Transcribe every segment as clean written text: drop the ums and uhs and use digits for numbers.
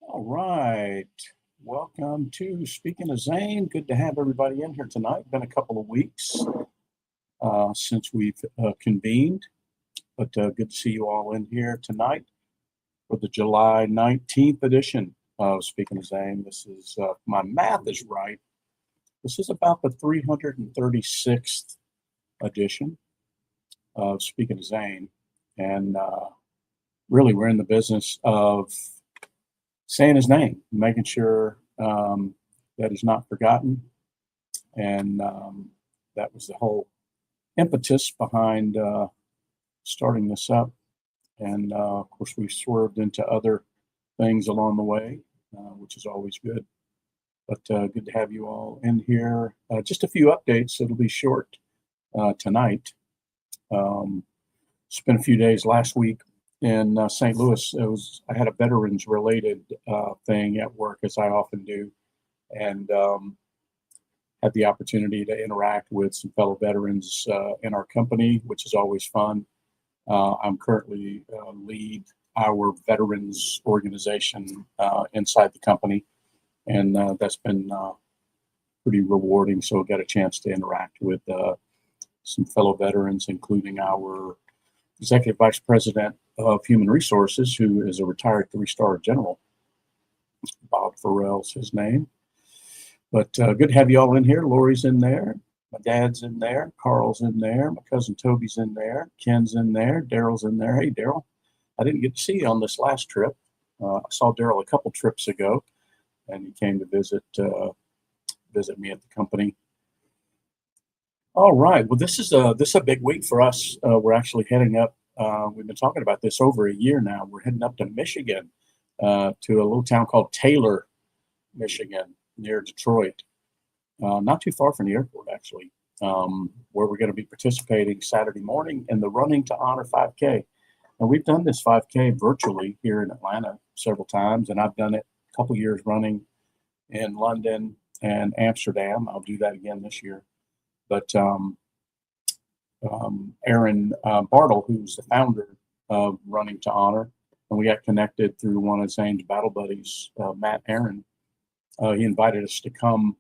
All right. Welcome to Speaking of Zane. Good to have everybody in here tonight. Been a couple of weeks since we've convened, but good to see you all in here tonight for the July 19th edition of Speaking of Zane. This is, if my math is right, this is about the 336th edition of Speaking of Zane. And really, we're in the business of saying his name, making sure that he's not forgotten. And that was the whole impetus behind starting this up. And of course, we swerved into other things along the way, which is always good. But good to have you all in here. Just a few updates. It'll be short tonight. Spent a few days last week in St. Louis. I had a veterans related thing at work, as I often do, and had the opportunity to interact with some fellow veterans in our company, which is always fun. I'm currently lead our veterans organization inside the company, and that's been pretty rewarding. So I got a chance to interact with some fellow veterans, including our Executive Vice President of Human Resources, who is a retired 3-star general. Bob Farrell's his name. But good to have you all in here. Lori's in there. My dad's in there. Carl's in there. My cousin Toby's in there. Ken's in there. Daryl's in there. Hey, Daryl. I didn't get to see you on this last trip. I saw Daryl a couple trips ago, and he came to visit me at the company. All right. Well, this is a big week for us. We're actually heading up. We've been talking about this over a year now. We're heading up to Michigan, to a little town called Taylor, Michigan, near Detroit. Not too far from the airport, actually, where we're going to be participating Saturday morning in the Running to Honor 5K. And we've done this 5K virtually here in Atlanta several times, and I've done it a couple years running in London and Amsterdam. I'll do that again this year. But Aaron Bartle, who's the founder of Running to Honor, and we got connected through one of Zane's battle buddies, Matt Aaron. He invited us to come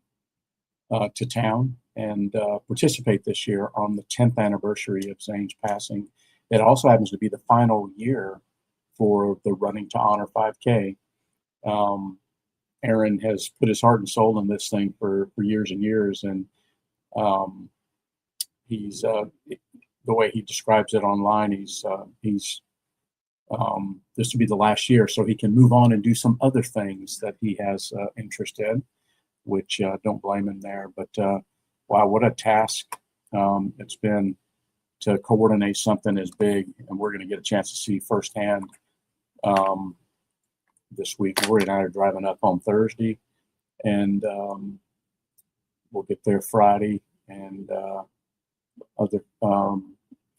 to town and participate this year on the 10th anniversary of Zane's passing. It also happens to be the final year for the Running to Honor 5K. Aaron has put his heart and soul in this thing for years and years, and he's the way he describes it online. He's this will be the last year, so he can move on and do some other things that he has interest in, which don't blame him there. But wow, what a task it's been to coordinate something as big, and we're going to get a chance to see firsthand this week. Lori and I are driving up on Thursday, and we'll get there Friday, and other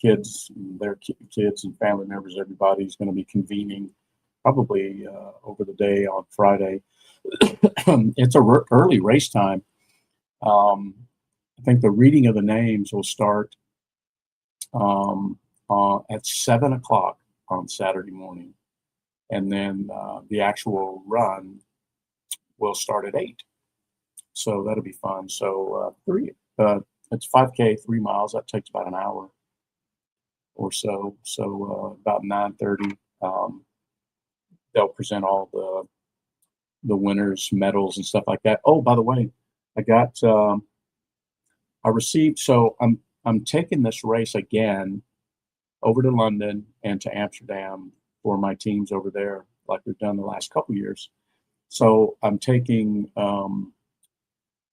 kids, their kids and family members, everybody's going to be convening probably over the day on Friday. It's a early race time. I think the reading of the names will start at 7 o'clock on Saturday morning, and then the actual run will start at 8. So that'll be fun. So it's 5K, 3 miles. That takes about an hour or so. So about 9:30, they'll present all the winners, medals, and stuff like that. Oh, by the way, I received. So I'm taking this race again over to London and to Amsterdam for my teams over there, like we've done the last couple years. So I'm taking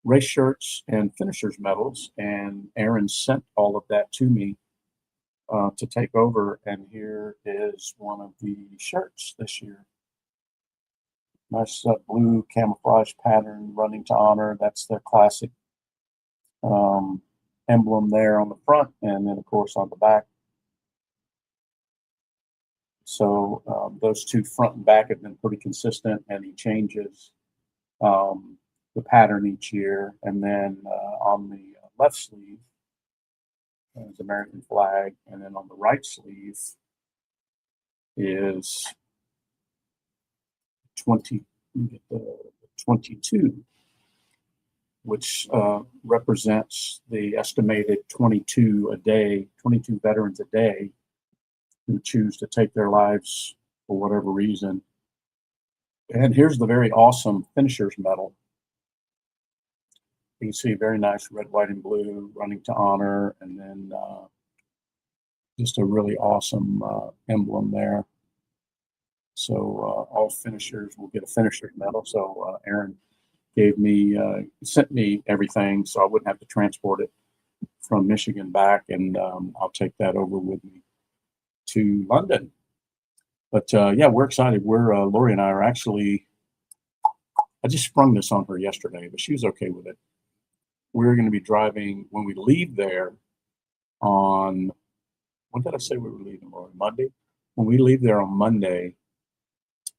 race shirts and finishers medals, and Aaron sent all of that to me to take over. And here is one of the shirts this year. Nice blue camouflage pattern, running to honor. That's their classic emblem there on the front, and then of course on the back. So those two front and back have been pretty consistent, and he changes the pattern each year. And then on the left sleeve is American flag, and then on the right sleeve is 22, which represents the estimated 22 veterans a day who choose to take their lives for whatever reason. And here's the very awesome finisher's medal. You can see very nice red, white, and blue, running to honor, and then just a really awesome emblem there. So all finishers will get a finisher's medal. So Aaron sent me everything, so I wouldn't have to transport it from Michigan back, and I'll take that over with me to London. But yeah, we're excited. Lori and I are actually, I just sprung this on her yesterday, but she was okay with it. We're going to be driving when we leave there on, when did I say we were leaving, Lori? Monday? When we leave there on Monday,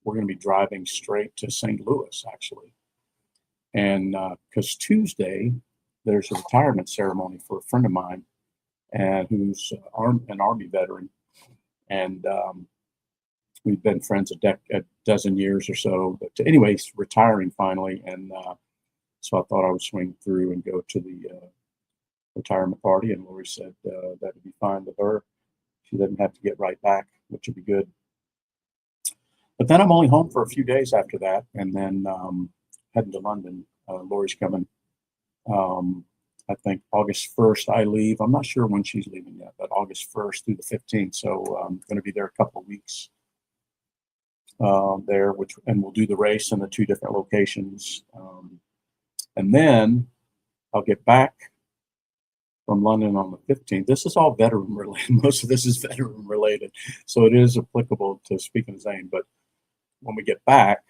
we're going to be driving straight to St. Louis, actually. And because Tuesday, there's a retirement ceremony for a friend of mine and who's an Army veteran. And we've been friends a dozen years or so. But anyways, retiring finally. And so I thought I would swing through and go to the retirement party. And Lori said that would be fine with her. She doesn't have to get right back, which would be good. But then I'm only home for a few days after that, and then heading to London. Lori's coming. I think August 1st I leave. I'm not sure when she's leaving yet, but August 1st through the 15th. So I'm going to be there a couple of weeks there, and we'll do the race in the 2 different locations. And then I'll get back from London on the 15th. This is all veteran related. Most of this is veteran related. So it is applicable to, speaking of Zane. But when we get back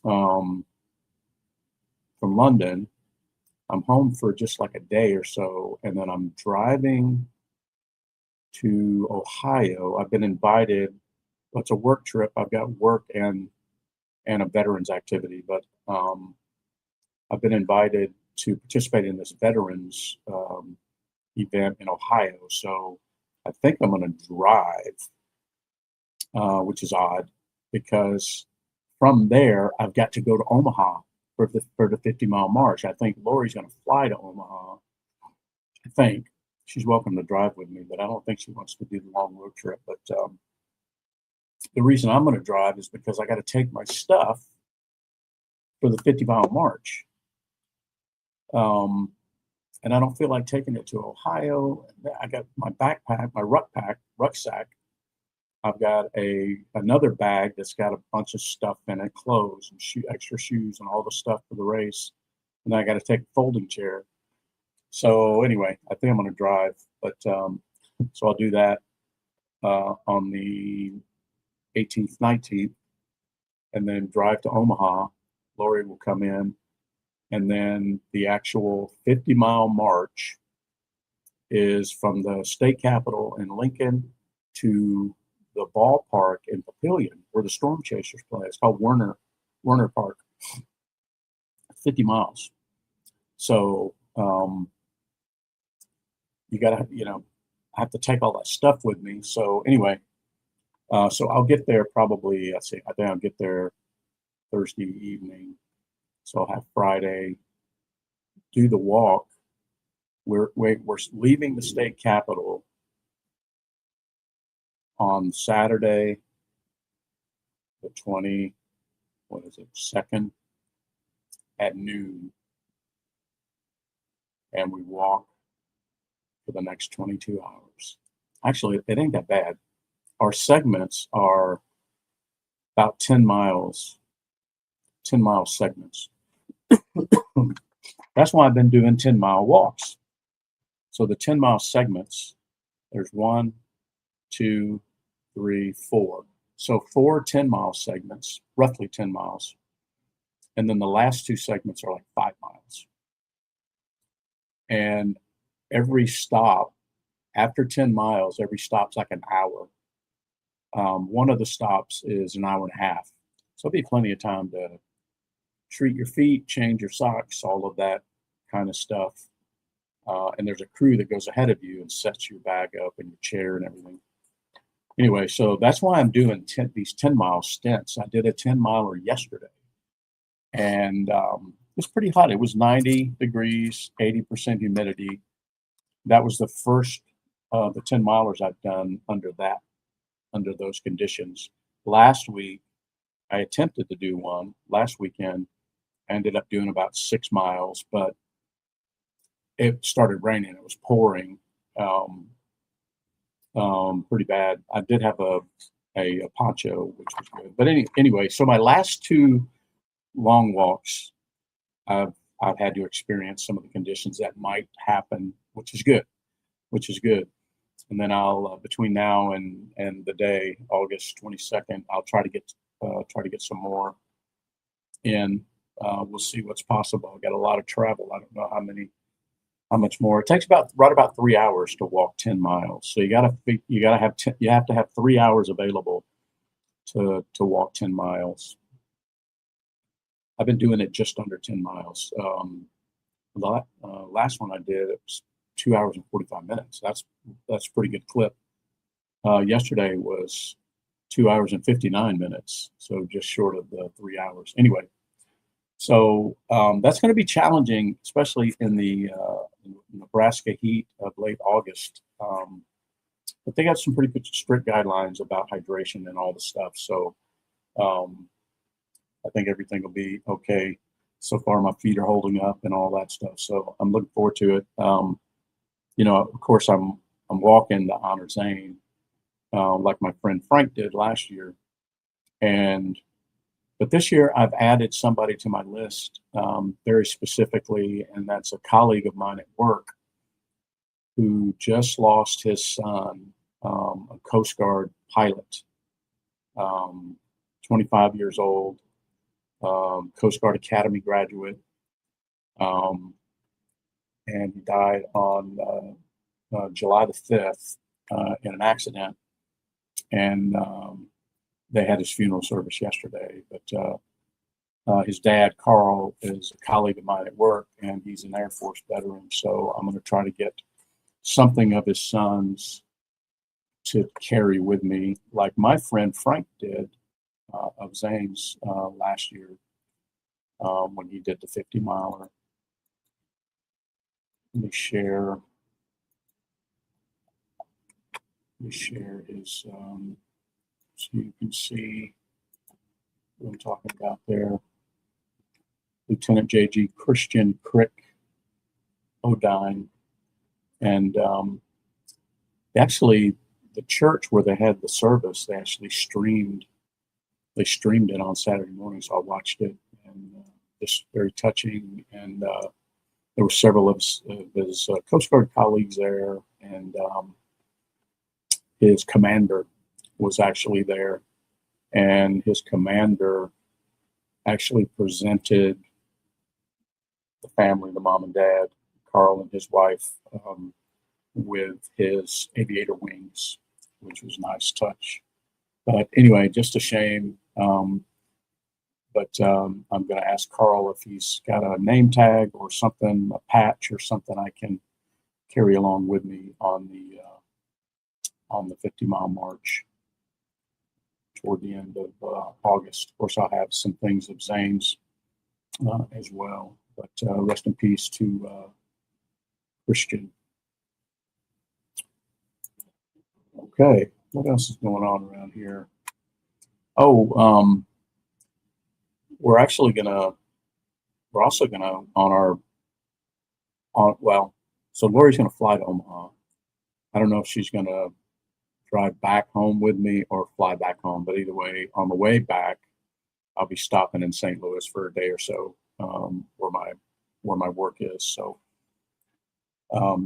from London, I'm home for just like a day or so, and then I'm driving to Ohio. I've been invited. Well, it's a work trip. I've got work and a veterans activity, but I've been invited to participate in this veterans event in Ohio. So I think I'm going to drive, which is odd because from there I've got to go to Omaha for the 50-mile march. I think Lori's going to fly to Omaha. I think she's welcome to drive with me, but I don't think she wants to do the long road trip. But the reason I'm going to drive is because I got to take my stuff for the 50-mile march. And I don't feel like taking it to Ohio. I got my backpack, my rucksack, I've got another bag that's got a bunch of stuff in it, clothes and extra shoes and all the stuff for the race. And then I got to take a folding chair. So anyway, I think I'm going to drive, but so I'll do that on the 18th, 19th, and then drive to Omaha. Lori will come in, and then the actual 50-mile march is from the state capitol in Lincoln to the ballpark in Papillion where the Storm Chasers play. It's called Werner Park. 50 miles. So you gotta, I have to take all that stuff with me. So anyway, so I'll get there probably. I think I'll get there Thursday evening. So I'll have Friday, do the walk. We're leaving the state capitol on Saturday, the 2nd at noon, and we walk for the next 22 hours. Actually, it ain't that bad. Our segments are about 10 miles, 10-mile segments. That's why I've been doing 10-mile walks. So the 10-mile segments, there's 1, 2, 3, 4. So 4 10-mile segments, roughly 10 miles. And then the last 2 segments are like 5 miles. And every stop, after 10 miles, every stop's like an hour. One of the stops is an hour and a half. So it'll be plenty of time to treat your feet, change your socks, all of that kind of stuff. And there's a crew that goes ahead of you and sets your bag up and your chair and everything. Anyway, so that's why I'm doing these 10-mile stints. I did a 10-miler yesterday, and it's pretty hot. It was 90 degrees, 80% humidity. That was the first the 10-milers I've done under those conditions. Last week, I attempted to do one. Last weekend, I ended up doing about 6 miles, but it started raining. It was pouring pretty bad. I did have a poncho, which was good. But anyway, so my last 2 long walks, I've had to experience some of the conditions that might happen, which is good. And then I'll between now and the day, August 22nd, I'll try to get some more in. We'll see what's possible. I've got a lot of travel. I don't know how much more. It takes about 3 hours to walk 10 miles. So you have to have 3 hours available to walk 10 miles. I've been doing it just under 10 miles. The last one I did, it was 2 hours and 45 minutes. That's a pretty good clip. Yesterday was 2 hours and 59 minutes, so just short of the 3 hours. Anyway, so that's going to be challenging, especially in the Nebraska heat of late August. But they got some pretty good strict guidelines about hydration and all the stuff. So I think everything will be okay. So far, my feet are holding up and all that stuff. So I'm looking forward to it. Of course, I'm walking to honor Zane, like my friend Frank did last year. But this year I've added somebody to my list very specifically, and that's a colleague of mine at work who just lost his son, a Coast Guard pilot, 25 years old, Coast Guard Academy graduate, and he died on July the 5th in an accident. And they had his funeral service yesterday. But his dad, Carl, is a colleague of mine at work, and he's an Air Force veteran. So I'm going to try to get something of his son's to carry with me, like my friend Frank did of Zane's last year when he did the 50-miler. Let me share his, so you can see what I'm talking about there. Lieutenant J.G. Christian Crick Odine. And actually, the church where they had the service, they actually streamed. They streamed it on Saturday morning, so I watched it, and just very touching. And there were several of his Coast Guard colleagues there, and his commander was actually there, and his commander actually presented the family, the mom and dad, Carl and his wife, with his aviator wings, which was a nice touch. But anyway, just a shame. But I'm going to ask Carl if he's got a name tag or something, a patch or something I can carry along with me on the 50-mile march toward the end of August. Of course, I'll have some things of Zane's as well. But rest in peace to Christian. Okay, what else is going on around here? Oh, we're also gonna so Lori's gonna fly to Omaha. I don't know if she's gonna drive back home with me or fly back home, but either way, on the way back, I'll be stopping in St. Louis for a day or so, where my work is. So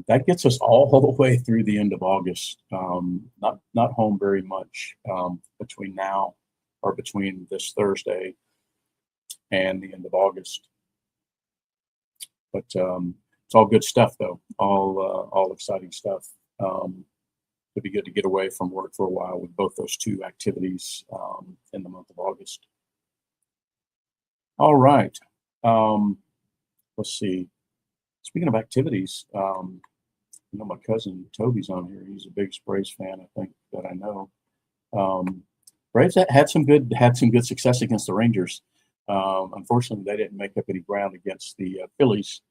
that gets us all the way through the end of August. Not home very much between this Thursday and the end of August. But it's all good stuff, though. All exciting stuff. It'd be good to get away from work for a while with both those two activities in the month of August. All right. Let's see. Speaking of activities, my cousin Toby's on here. He's a big Braves fan, I think, that I know. Braves had some good success against the Rangers. Unfortunately, they didn't make up any ground against the Phillies.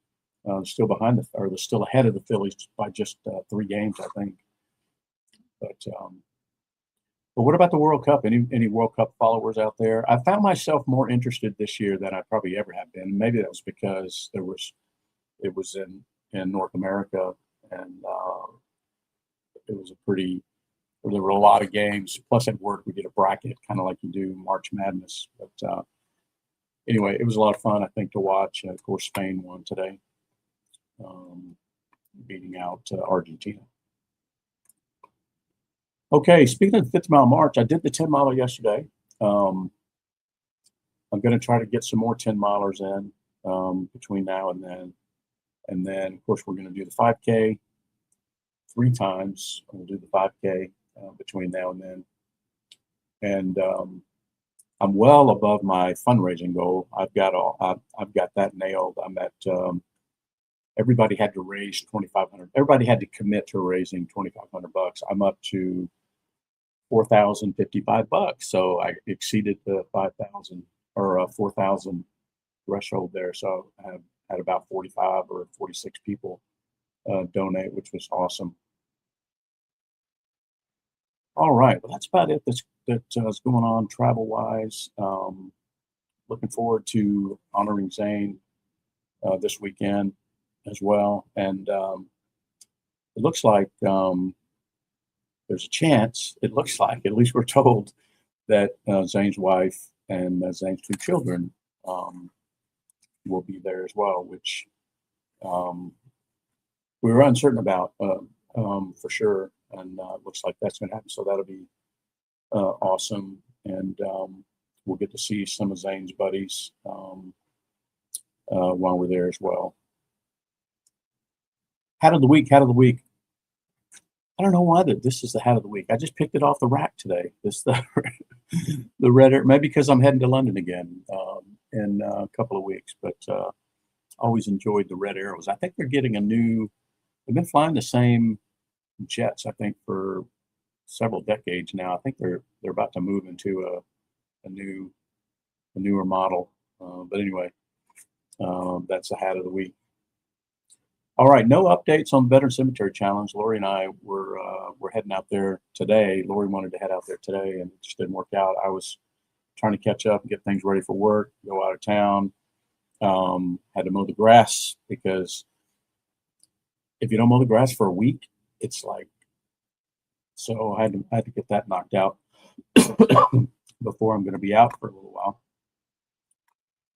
They're still ahead of the Phillies by just 3 games, I think. But what about the World Cup? Any World Cup followers out there? I found myself more interested this year than I probably ever have been. Maybe that was because it was in North America, and there were a lot of games. Plus at work we did a bracket, kind of like you do March Madness. But anyway, it was a lot of fun, I think, to watch. Of course, Spain won today, beating out Argentina. Okay, speaking of the 50-mile march, I did the 10-miler yesterday. I'm going to try to get some more 10-milers in between now and then. And then, of course, we're going to do the 5K 3 times. We'll do the 5K between now and then. And I'm well above my fundraising goal. I've got that nailed. I'm at everybody had to raise $2,500. Everybody had to commit to raising $2,500. I'm up to $4,055. So I exceeded the 5,000 or 4,000 threshold there. So I had about 45 or 46 people donate, which was awesome. All right, well, that's about it that's going on travel-wise. Looking forward to honoring Zane this weekend as well. And it looks like there's a chance, it looks like, at least we're told, that Zane's wife and Zane's 2 children will be there as well, which we were uncertain about for sure. And it looks like that's going to happen. So that'll be awesome. And we'll get to see some of Zane's buddies while we're there as well. Hat of the week. I don't know why this is the hat of the week. I just picked it off the rack today. The red air, maybe because I'm heading to London again in a couple of weeks. But always enjoyed the red arrows. I think they're getting they've been flying the same jets, I think, for several decades now. I think they're about to move into a newer model. But anyway, that's the hat of the week. All right, no updates on Veteran Cemetery Challenge. Lori and I were heading out there today. Lori wanted to head out there today, and it just didn't work out. I was trying to catch up and get things ready for work, go out of town. Had to mow the grass, because if you don't mow the grass for a week, it's like So I had to get that knocked out before I'm going to be out for a little while.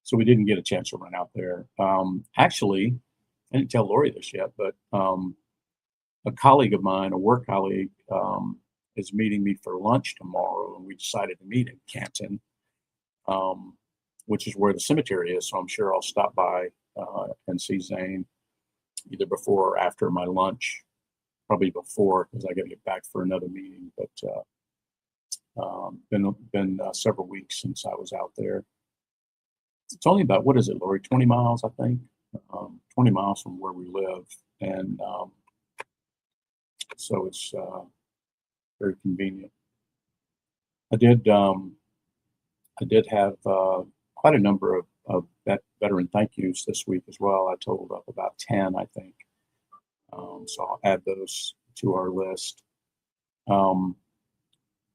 So we didn't get a chance to run out there. Actually, I didn't tell Lori this yet, but a colleague of mine, a work colleague, is meeting me for lunch tomorrow, and we decided to meet in Canton, um, which is where the cemetery is. So I'm sure I'll stop by and see Zane either before or after my lunch. Probably before, because I got to get back for another meeting. But been several weeks since I was out there. It's only about, what is it, Lori? 20 miles, I think. 20 miles from where we live, and so it's very convenient. I did have quite a number of veteran thank yous this week as well. I totaled up about 10, I think. So I'll add those to our list.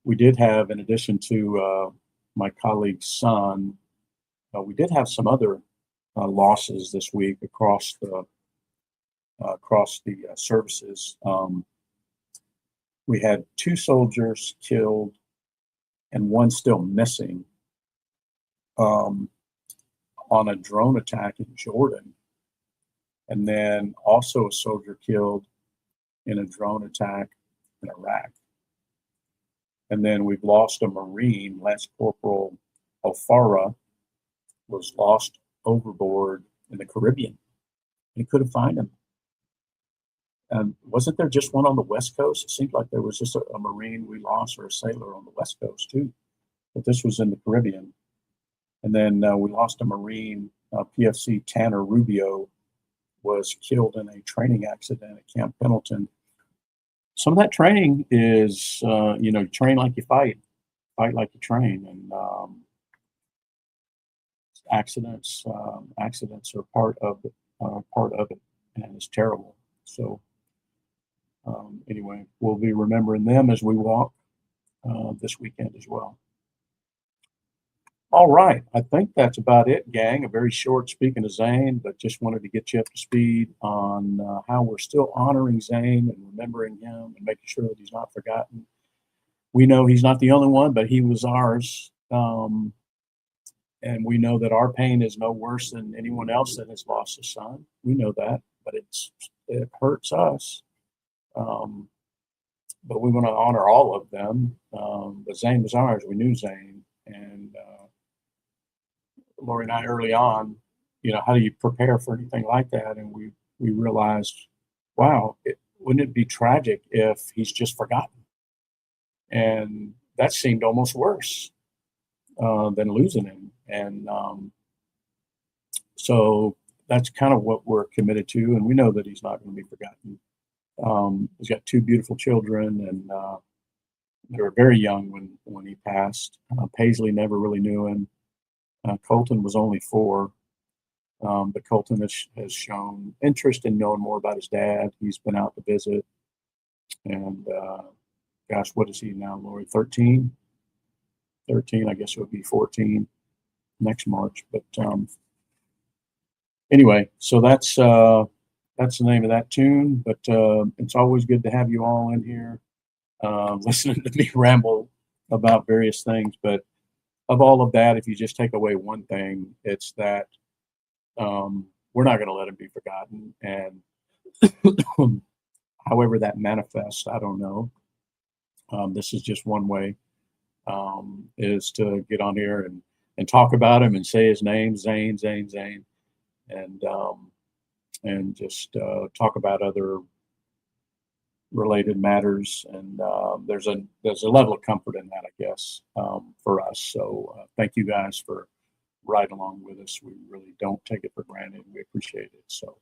We did have, in addition to my colleague's son, we did have some other losses this week across the services. We had 2 soldiers killed and 1 still missing on a drone attack in Jordan, and then also a soldier killed in a drone attack in Iraq. And then we've lost a Marine, Lance Corporal Alfara, was lost overboard in the Caribbean. He couldn't find him. And wasn't there just one on the West Coast? It seemed like there was just a Marine we lost, or a sailor on the West Coast too. But this was in the Caribbean. And then we lost a Marine, PFC Tanner Rubio, was killed in a training accident at Camp Pendleton. Some of that training is, train like you fight like you train, and accidents are part of it, and it's terrible. So anyway, we'll be remembering them as we walk this weekend as well. All right, I think that's about it, gang. A very short, speaking of Zane, but just wanted to get you up to speed on how we're still honoring Zane and remembering him and making sure that he's not forgotten. We know he's not the only one, but he was ours. And we know that our pain is no worse than anyone else that has lost a son. We know that, but it hurts us. But we want to honor all of them. But Zane was ours. We knew Zane. And Lori and I, early on, how do you prepare for anything like that? And we realized, wow, wouldn't it be tragic if he's just forgotten? And that seemed almost worse than losing him. And so that's kind of what we're committed to. And we know that he's not going to be forgotten. He's got 2 beautiful children, and they were very young when he passed. Paisley never really knew him. Colton was only 4, but Colton has shown interest in knowing more about his dad. He's been out to visit, and gosh, what is he now, Lori? 13? 13, I guess it would be 14 next March. But anyway, so that's the name of that tune. But it's always good to have you all in here listening to me ramble about various things. But of all of that, if you just take away one thing, it's that we're not going to let him be forgotten. And however that manifests, I don't know. This is just one way, is to get on here and talk about him and say his name, Zane, Zane, Zane, and just talk about other related matters. And there's a level of comfort in that, I guess, for us. So thank you guys for riding along with us. We really don't take it for granted. We appreciate it. So,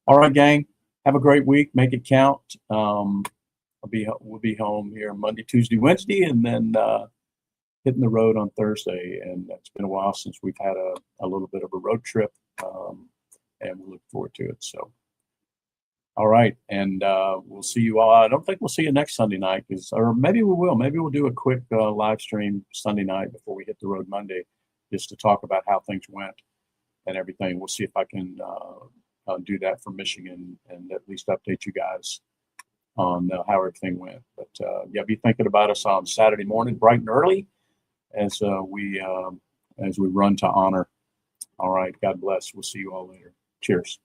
all right, gang, have a great week. Make it count. We'll be home here Monday, Tuesday, Wednesday, and then hitting the road on Thursday. And it's been a while since we've had a little bit of a road trip, and we look forward to it. So, all right, and we'll see you all. I don't think we'll see you next Sunday night, or maybe we will. Maybe we'll do a quick live stream Sunday night before we hit the road Monday, just to talk about how things went and everything. We'll see if I can do that for Michigan and at least update you guys on how everything went. But yeah, be thinking about us on Saturday morning, bright and early, as we run to honor. All right. God bless. We'll see you all later. Cheers.